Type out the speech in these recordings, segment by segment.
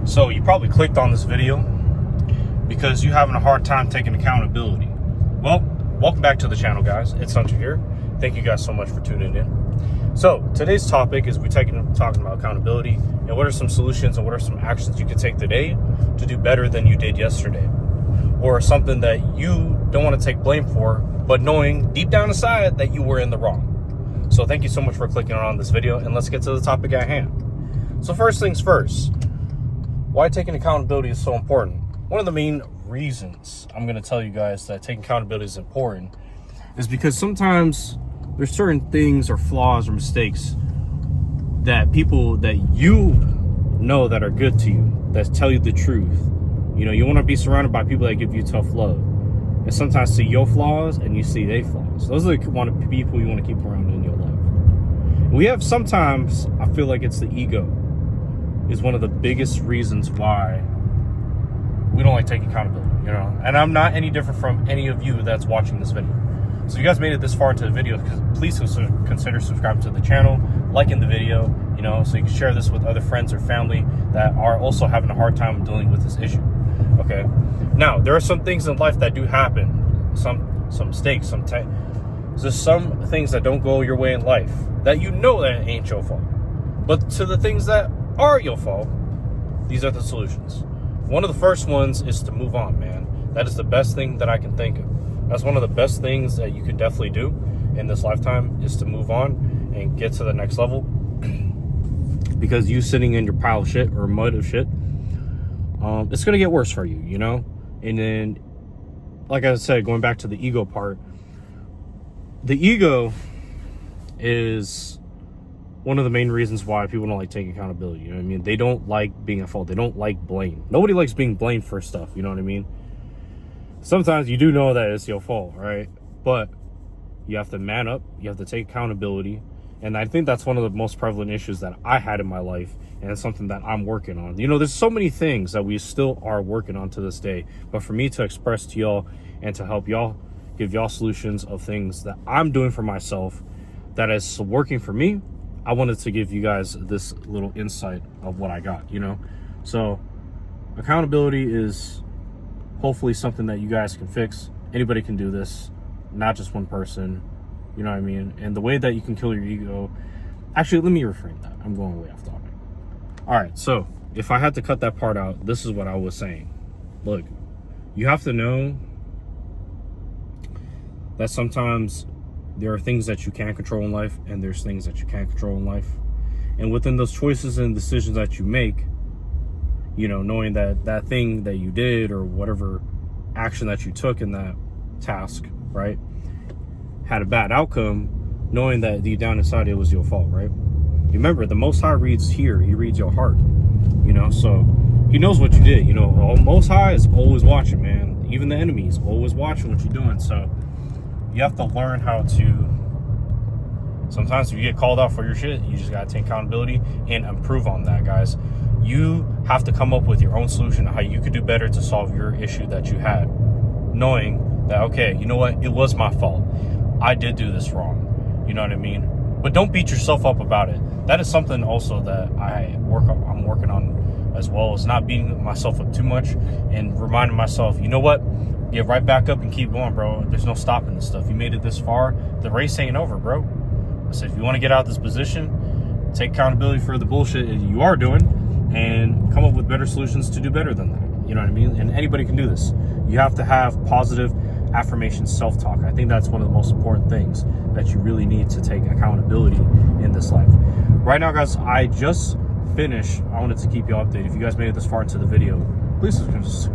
So you probably clicked on this video because you're having a hard time taking accountability. Well, welcome back to the channel, guys. It's Hunter here. Thank you guys so much for tuning in. So today's topic is talking about accountability and what are some solutions and what are some actions you can take today to do better than you did yesterday, or something that you don't want to take blame for, but knowing deep down inside that you were in the wrong. So thank you so much for clicking on this video, and let's get to the topic at hand. So first things first, why taking accountability is so important. One of the main reasons I'm going to tell you guys that taking accountability is important is because sometimes there's certain things or flaws or mistakes that people that you know that are good to you, that tell you the truth. You know, you want to be surrounded by people that give you tough love, and sometimes see your flaws and you see their flaws. Those are the one of the people you want to keep around in your life. We have sometimes, I feel like it's the ego is one of the biggest reasons why we don't like taking accountability, you know. And I'm not any different from any of you that's watching this video. So if you guys made it this far into the video, please consider subscribing to the channel, liking the video, you know, so you can share this with other friends or family that are also having a hard time dealing with this issue. Okay. Now, there are some things in life that do happen, some mistakes, there's some things that don't go your way in life that you know that ain't your fault. But to the things that are your fault, these are the solutions. One of the first ones is to move on, man. That is the best thing that I can think of. That's one of the best things that you can definitely do in this lifetime, is to move on and get to the next level. Because you sitting in your pile of shit or mud of shit, it's going to get worse for you, you know? And then, like I said, going back to the ego part, the ego is one of the main reasons why people don't like taking accountability. You know what I mean? They don't like being at fault. They don't like blame. Nobody likes being blamed for stuff. You know what I mean? Sometimes you do know that it's your fault, right? But you have to man up. You have to take accountability. And I think that's one of the most prevalent issues that I had in my life. And it's something that I'm working on. You know, there's so many things that we still are working on to this day. But for me to express to y'all and to help y'all, give y'all solutions of things that I'm doing for myself that is working for me, I wanted to give you guys this little insight of what I got, you know? So accountability is hopefully something that you guys can fix. Anybody can do this, not just one person, you know what I mean? And the way that you can kill your ego, actually, let me reframe that. I'm going way off topic. All right, so if I had to cut that part out, this is what I was saying. Look, you have to know that sometimes there are things that you can't control in life, and there's things that you can't control in life. And within those choices and decisions that you make, you know, knowing that that thing that you did or whatever action that you took in that task, right, had a bad outcome, knowing that deep down inside it was your fault, right? Remember, the Most High reads here. He reads your heart, you know, so he knows what you did. You know, Most High is always watching, man. Even the enemy is always watching what you're doing. So you have to learn how to, sometimes if you get called out for your shit, you just got to take accountability and improve on that, guys. You have to come up with your own solution on how you could do better to solve your issue that you had, knowing that, okay, you know what, it was my fault. I did do this wrong. You know what I mean? But don't beat yourself up about it. That is something also that I'm working on as well, is not beating myself up too much and reminding myself, you know what? Get right back up and keep going, bro. There's no stopping this stuff. You made it this far. The race ain't over, bro. I said, if you want to get out of this position, take accountability for the bullshit you are doing and come up with better solutions to do better than that. You know what I mean? And anybody can do this. You have to have positive affirmation self-talk. I think that's one of the most important things that you really need to take accountability in this life. Right now, guys, I just finished. I wanted to keep you updated. If you guys made it this far into the video, please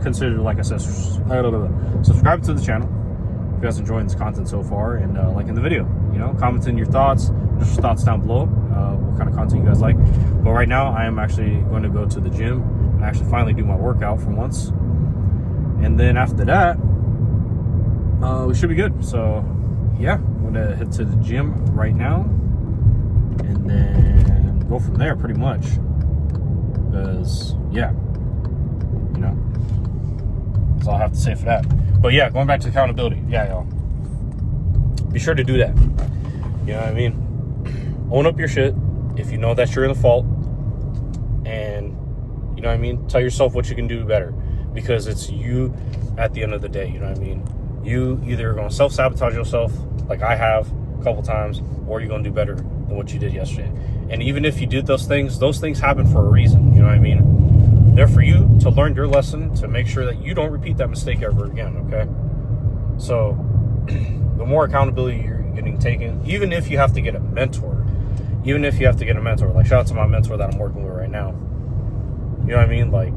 consider, like I said, subscribe to the channel if you guys enjoying this content so far, and liking the video, you know, commenting your thoughts, just your thoughts down below, what kind of content you guys like. But right now I am actually going to go to the gym and actually finally do my workout for once, and then after that we should be good. So yeah, I'm gonna head to the gym right now and then go from there pretty much, because yeah, you know, that's all I have to say for that. But yeah, going back to accountability, yeah, y'all, be sure to do that. You know what I mean? Own up your shit if you know that you're in the fault, and You know what I mean? Tell yourself what you can do better, because it's you at the end of the day. You know what I mean? You either going to self-sabotage yourself like I have a couple times, or you're going to do better than what you did yesterday. And even if you did those things happen for a reason. You know what I mean? They're for you to learn your lesson, to make sure that you don't repeat that mistake ever again, okay? So the more accountability you're getting taken, even if you have to get a mentor, like shout out to my mentor that I'm working with right now. You know what I mean? Like,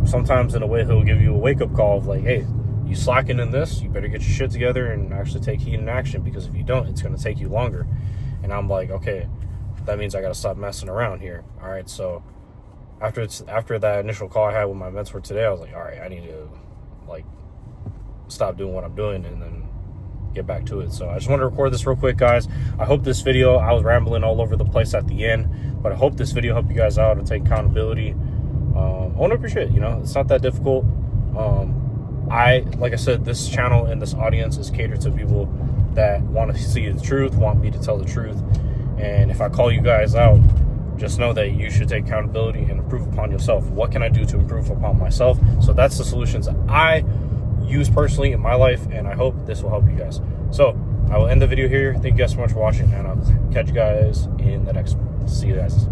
sometimes in a way he'll give you a wake-up call of like, hey, you slacking in this, you better get your shit together and actually take heed and action, because if you don't, it's going to take you longer. And I'm like, okay, that means I got to stop messing around here. All right, so after that initial call I had with my mentor today, I was like, all right, I need to like stop doing what I'm doing and then get back to it. So I just want to record this real quick, guys. I hope this video, I was rambling all over the place at the end, but I hope this video helped you guys out and take accountability. I want to appreciate it. You know, it's not that difficult. Like I said, this channel and this audience is catered to people that want to see the truth, want me to tell the truth. And if I call you guys out, just know that you should take accountability and improve upon yourself. What can I do to improve upon myself? So that's the solutions that I use personally in my life, and I hope this will help you guys. So I will end the video here. Thank you guys so much for watching, and I'll catch you guys in the next one. See you guys.